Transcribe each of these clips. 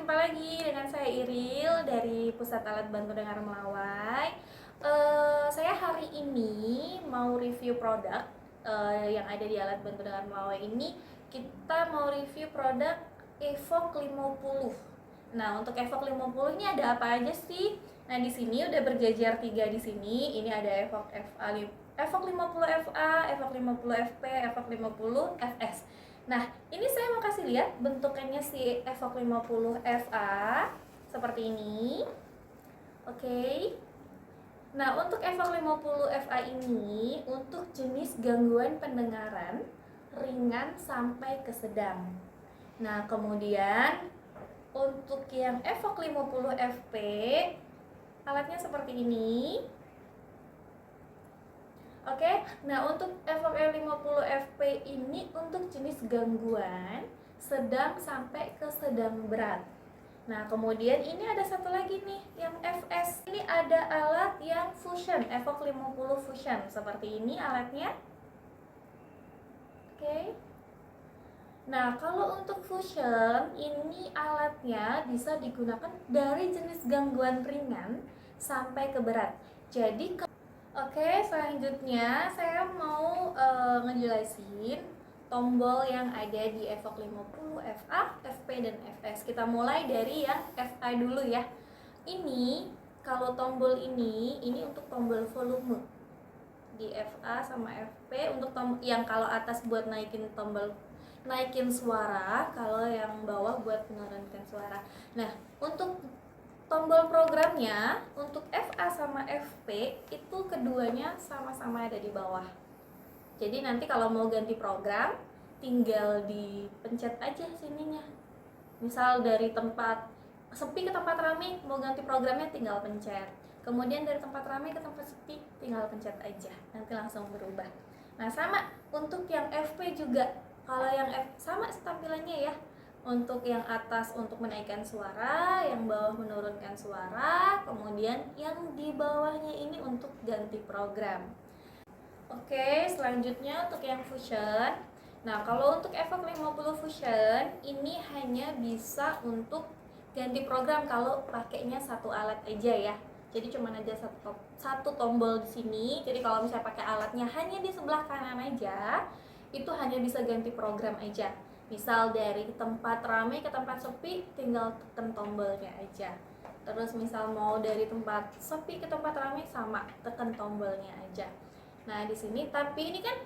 jumpa lagi dengan saya Iril dari Pusat Alat Bantu Dengar Melawai. Saya hari ini mau review produk yang ada di Alat Bantu Dengar Melawai ini. Kita mau review produk Evoke 50. Nah, untuk Evoke 50 ini ada apa aja sih? Nah, di sini udah berjajar 3 di sini. Ini ada Evoke FA, Evoke 50 FA, Evoke 50 FP, Evoke 50 FS. Nah, ini saya mau kasih lihat bentukannya si Evoke 50 FA seperti ini. Oke. Nah, untuk Evoke 50 FA ini untuk jenis gangguan pendengaran ringan sampai ke sedang. Nah, kemudian untuk yang Evoke 50 FP alatnya seperti ini. Oke, nah untuk Evoke 50 FP ini untuk jenis gangguan sedang sampai ke sedang berat. Nah, kemudian ini ada satu lagi nih yang FS. Ini ada alat yang fusion, Evoke 50 fusion. Seperti ini alatnya. Oke. Nah, kalau untuk fusion ini alatnya bisa digunakan dari jenis gangguan ringan sampai ke berat. Jadi Oke, selanjutnya saya mau ngejelasin tombol yang ada di Evoke 50 FA, FP, dan FS. Kita mulai dari yang FA dulu ya. Ini kalau tombol ini untuk tombol volume. Di FA sama FP untuk yang kalau atas buat naikin suara, kalau yang bawah buat menurunkan suara. Nah, untuk tombol programnya untuk FA sama FP itu keduanya sama-sama ada di bawah. Jadi nanti kalau mau ganti program tinggal dipencet aja sininya. Misal dari tempat sepi ke tempat ramai mau ganti programnya tinggal pencet. Kemudian dari tempat ramai ke tempat sepi tinggal pencet aja. Nanti langsung berubah. Nah, sama untuk yang FP juga. Kalau yang sama tampilannya ya. Untuk yang atas untuk menaikkan suara, yang bawah menurunkan suara, kemudian yang di bawahnya ini untuk ganti program. Oke, selanjutnya untuk yang fusion. Nah, kalau untuk Evoke 50 fusion ini hanya bisa untuk ganti program kalau pakainya satu alat aja ya. Jadi cuma ada satu tombol di sini. Jadi kalau misalnya pakai alatnya hanya di sebelah kanan aja, itu hanya bisa ganti program aja. Misal dari tempat ramai ke tempat sepi tinggal tekan tombolnya aja. Terus misal mau dari tempat sepi ke tempat ramai sama tekan tombolnya aja. Nah, di sini tapi ini kan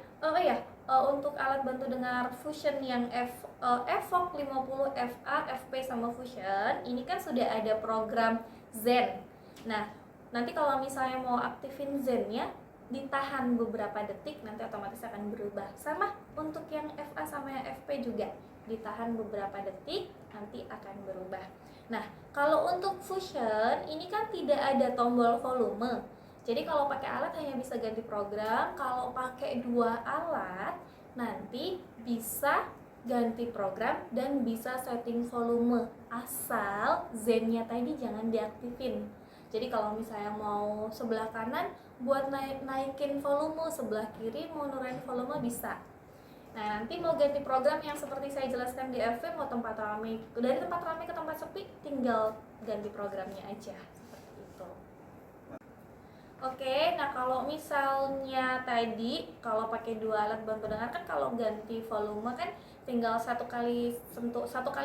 untuk alat bantu dengar fusion yang Evoke 50 FA, FP sama fusion, ini kan sudah ada program Zen. Nah, nanti kalau misalnya mau aktifin Zen-nya ditahan beberapa detik, nanti otomatis akan berubah. Sama untuk yang FA sama yang FP juga ditahan beberapa detik, nanti akan berubah. Nah, kalau untuk fusion ini kan tidak ada tombol volume. Jadi kalau pakai alat hanya bisa ganti program. Kalau pakai dua alat nanti bisa ganti program dan bisa setting volume, asal Zen-nya tadi jangan diaktifin. Jadi kalau misalnya mau sebelah kanan buat naikin volume, sebelah kiri mau nurunin volume bisa. Nah, nanti mau ganti program yang seperti saya jelaskan di FV, mau tempat ramai, dari tempat ramai ke tempat sepi tinggal ganti programnya aja, seperti itu. Oke, nah kalau misalnya tadi kalau pakai dua alat bantu dengar kan kalau ganti volume kan tinggal satu kali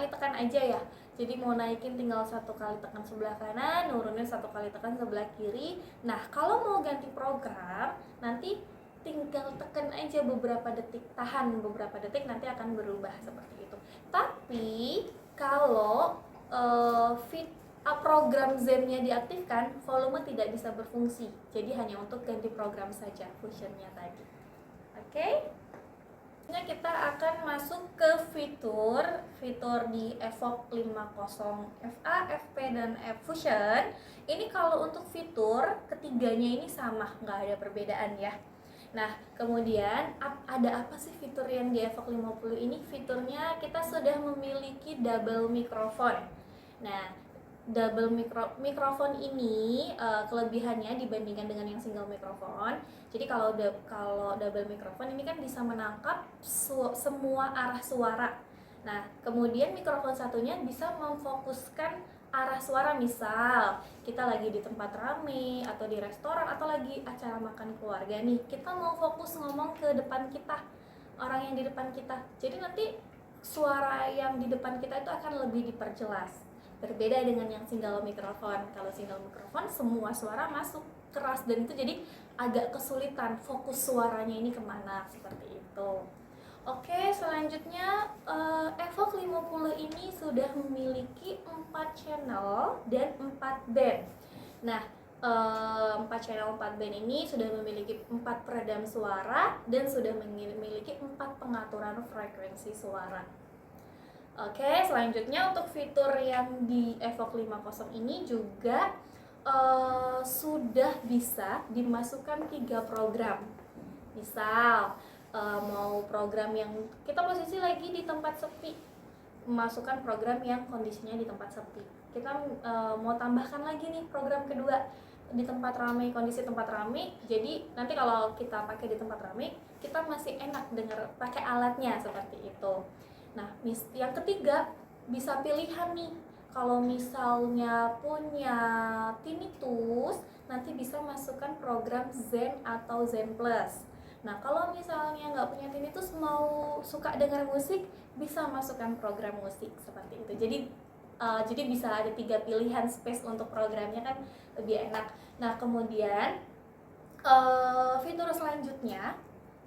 tekan aja ya. Jadi mau naikin tinggal satu kali tekan sebelah kanan, nurunin satu kali tekan sebelah kiri. Nah, kalau mau ganti program nanti tinggal tekan aja beberapa detik, tahan beberapa detik, nanti akan berubah seperti itu. Tapi kalau program Zen-nya diaktifkan, volume tidak bisa berfungsi. Jadi hanya untuk ganti program saja fusionnya tadi. Oke? Nah, kita akan masuk ke fitur di Evoke 50 FA, FP, dan F Fusion. Ini kalau untuk fitur ketiganya ini sama, nggak ada perbedaan ya. Nah, kemudian ada apa sih fitur yang di Evoke 50 ini? Fiturnya kita sudah memiliki double microphone. Nah, double mikrofon ini kelebihannya dibandingkan dengan yang single mikrofon. Jadi kalau double mikrofon ini kan bisa menangkap semua arah suara. Nah, kemudian mikrofon satunya bisa memfokuskan arah suara, misal kita lagi di tempat rame atau di restoran atau lagi acara makan keluarga nih, kita mau fokus ngomong ke depan kita, orang yang di depan kita. Jadi nanti suara yang di depan kita itu akan lebih diperjelas. Berbeda dengan yang single mikrofon. Kalau single mikrofon semua suara masuk keras dan itu jadi agak kesulitan fokus suaranya ini kemana, seperti itu. Oke, selanjutnya Evoque 50 ini sudah memiliki 4 channel dan 4 band. Nah, 4 channel 4 band ini sudah memiliki 4 peredam suara dan sudah memiliki 4 pengaturan frekuensi suara. Oke, selanjutnya untuk fitur yang di Evoque 50 ini juga sudah bisa dimasukkan 3 program. Misal mau program yang kita posisi lagi di tempat sepi, masukkan program yang kondisinya di tempat sepi. Kita mau tambahkan lagi nih program kedua di tempat ramai, kondisi tempat ramai. Jadi nanti kalau kita pakai di tempat ramai, kita masih enak dengar pakai alatnya, seperti itu. Nah, yang ketiga bisa pilihan nih. Kalau misalnya punya tinnitus, nanti bisa masukkan program Zen atau Zen Plus. Nah, kalau misalnya nggak punya tinnitus, mau suka dengar musik, bisa masukkan program musik, seperti itu. Jadi bisa ada 3 pilihan space untuk programnya, kan lebih enak. Nah, kemudian fitur selanjutnya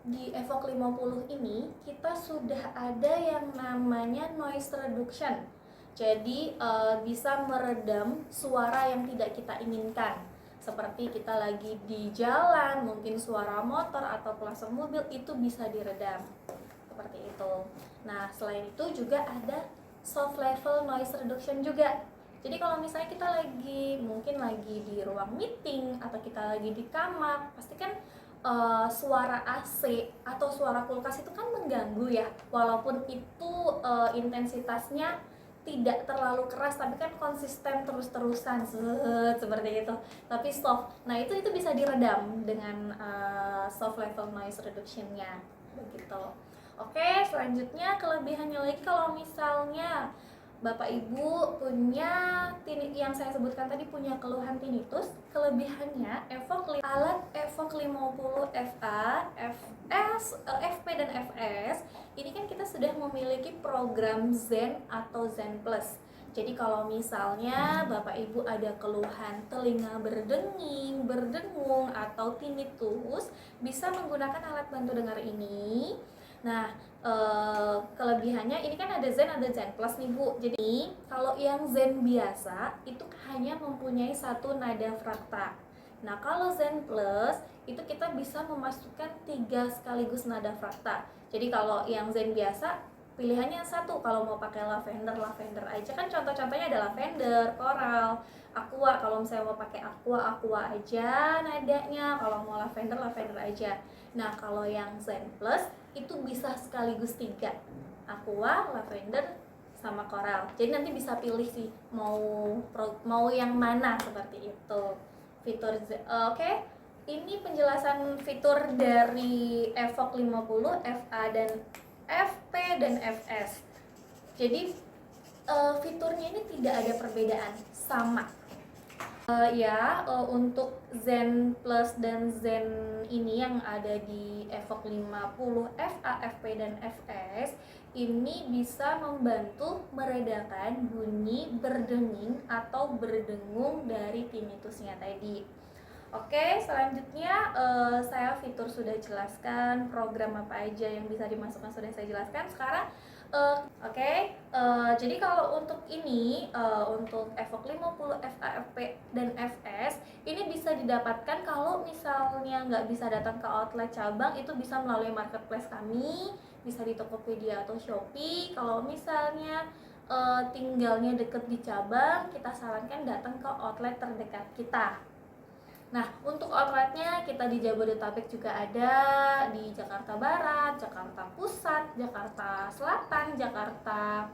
di Evoque 50 ini kita sudah ada yang namanya noise reduction. Jadi bisa meredam suara yang tidak kita inginkan. Seperti kita lagi di jalan, mungkin suara motor atau klakson mobil itu bisa diredam. Seperti itu. Nah, selain itu juga ada soft level noise reduction juga. Jadi kalau misalnya kita mungkin lagi di ruang meeting atau kita lagi di kamar, pasti kan suara AC atau suara kulkas itu kan mengganggu ya. Walaupun itu intensitasnya tidak terlalu keras, tapi kan konsisten terus-terusan seperti itu, tapi soft. Nah, itu bisa diredam dengan soft level noise reduction-nya, begitu. Oke, selanjutnya kelebihannya lagi, kalau misalnya Bapak Ibu punya yang saya sebutkan tadi, punya keluhan tinnitus, kelebihannya alat Evoque 50 FA, FS, FP dan FS ini kan kita sudah memiliki program Zen atau Zen Plus. Jadi kalau misalnya Bapak Ibu ada keluhan telinga berdenging, berdengung atau tinnitus, bisa menggunakan alat bantu dengar ini. Nah, kelebihannya ini kan ada Zen, ada Zen Plus nih Bu. Jadi kalau yang Zen biasa itu hanya mempunyai 1 nada frakta. Nah, kalau Zen Plus itu kita bisa memasukkan 3 sekaligus nada frakta. Jadi kalau yang Zen biasa pilihannya 1, kalau mau pakai lavender aja, kan contoh-contohnya ada lavender, coral, aqua. Kalau misalnya mau pakai aqua aja nadanya, kalau mau lavender aja. Nah, kalau yang Zen Plus itu bisa sekaligus 3, aqua, lavender, sama coral. Jadi nanti bisa pilih sih mau yang mana, seperti itu fitur. Oke. Ini penjelasan fitur dari Evoque 50 FA dan FP dan FS. Jadi fiturnya ini tidak ada perbedaan, sama. Untuk Zen Plus dan Zen ini yang ada di Evoque 50 FA, FP dan FS ini bisa membantu meredakan bunyi berdenging atau berdengung dari tinnitusnya tadi. Oke, selanjutnya saya fitur sudah jelaskan, program apa aja yang bisa dimasukkan sudah saya jelaskan. Sekarang jadi kalau untuk ini, untuk Evoque 50 FA, FP dan FS ini bisa didapatkan kalau misalnya nggak bisa datang ke outlet cabang, itu bisa melalui marketplace kami, bisa di Tokopedia atau Shopee. Kalau misalnya tinggalnya deket di cabang, kita sarankan datang ke outlet terdekat kita. Nah, untuk outletnya kita di Jabodetabek juga ada, di Jakarta Barat, Jakarta Pusat, Jakarta Selatan, Jakarta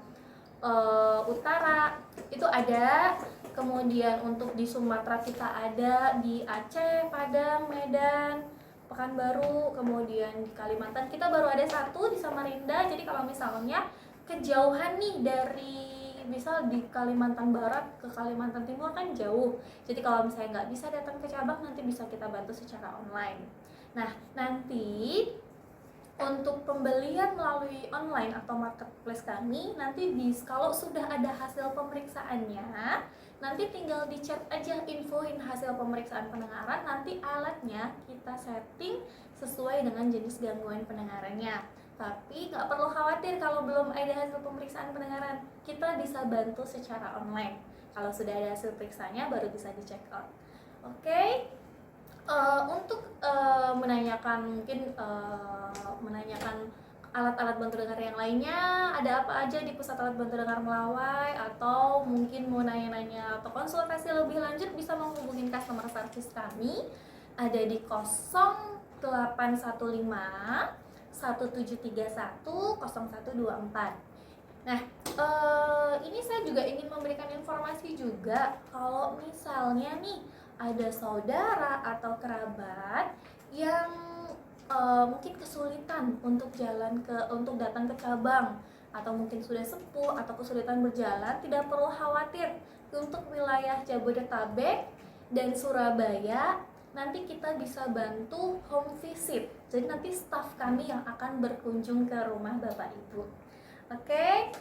Utara itu ada. Kemudian untuk di Sumatera kita ada di Aceh, Padang, Medan, Pekanbaru. Kemudian di Kalimantan kita baru ada 1 di Samarinda. Jadi kalau misalnya kejauhan nih dari misal di Kalimantan Barat ke Kalimantan Timur kan jauh, jadi kalau misalnya nggak bisa datang ke cabang nanti bisa kita bantu secara online. Nah nanti untuk pembelian melalui online atau marketplace kami nanti kalau sudah ada hasil pemeriksaannya nanti tinggal dicek aja, infoin hasil pemeriksaan pendengaran, nanti alatnya kita setting sesuai dengan jenis gangguan pendengarannya. Tapi nggak perlu khawatir kalau belum ada hasil pemeriksaan pendengaran, kita bisa bantu secara online. Kalau sudah ada hasil periksanya baru bisa di check out. Oke. Untuk menanyakan mungkin menanyakan alat-alat bantu dengar yang lainnya, ada apa aja di pusat alat bantu dengar Melawai, atau mungkin mau nanya-nanya atau konsultasi lebih lanjut bisa menghubungi customer service kami, ada di 0815 1731 0124. Nah, ini saya juga ingin memberikan informasi juga kalau misalnya nih ada saudara atau kerabat yang mungkin kesulitan untuk datang ke cabang, atau mungkin sudah sepuh atau kesulitan berjalan, tidak perlu khawatir. Untuk wilayah Jabodetabek dan Surabaya nanti kita bisa bantu home visit. Jadi nanti staf kami yang akan berkunjung ke rumah Bapak Ibu. Oke,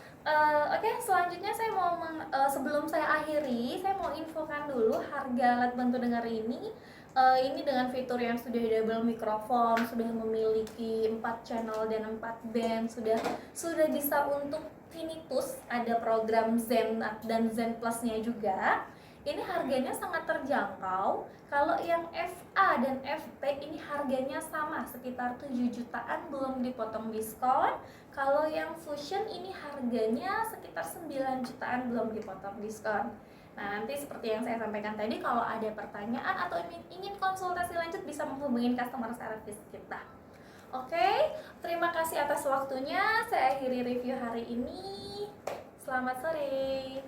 selanjutnya saya mau sebelum saya akhiri, saya mau infokan dulu harga alat bantu dengar ini. Ini dengan fitur yang sudah double mikrofon, sudah memiliki 4 channel dan 4 band, sudah bisa untuk tinnitus, ada program Zen dan Zen Plusnya juga. Ini harganya sangat terjangkau. Kalau yang FA dan FP ini harganya sama, sekitar 7 jutaan belum dipotong diskon. Kalau yang Fusion ini harganya sekitar 9 jutaan belum dipotong diskon. Nah, nanti seperti yang saya sampaikan tadi, kalau ada pertanyaan atau ingin konsultasi lanjut bisa menghubungi customer service kita. Oke, terima kasih atas waktunya. Saya akhiri review hari ini. Selamat sore.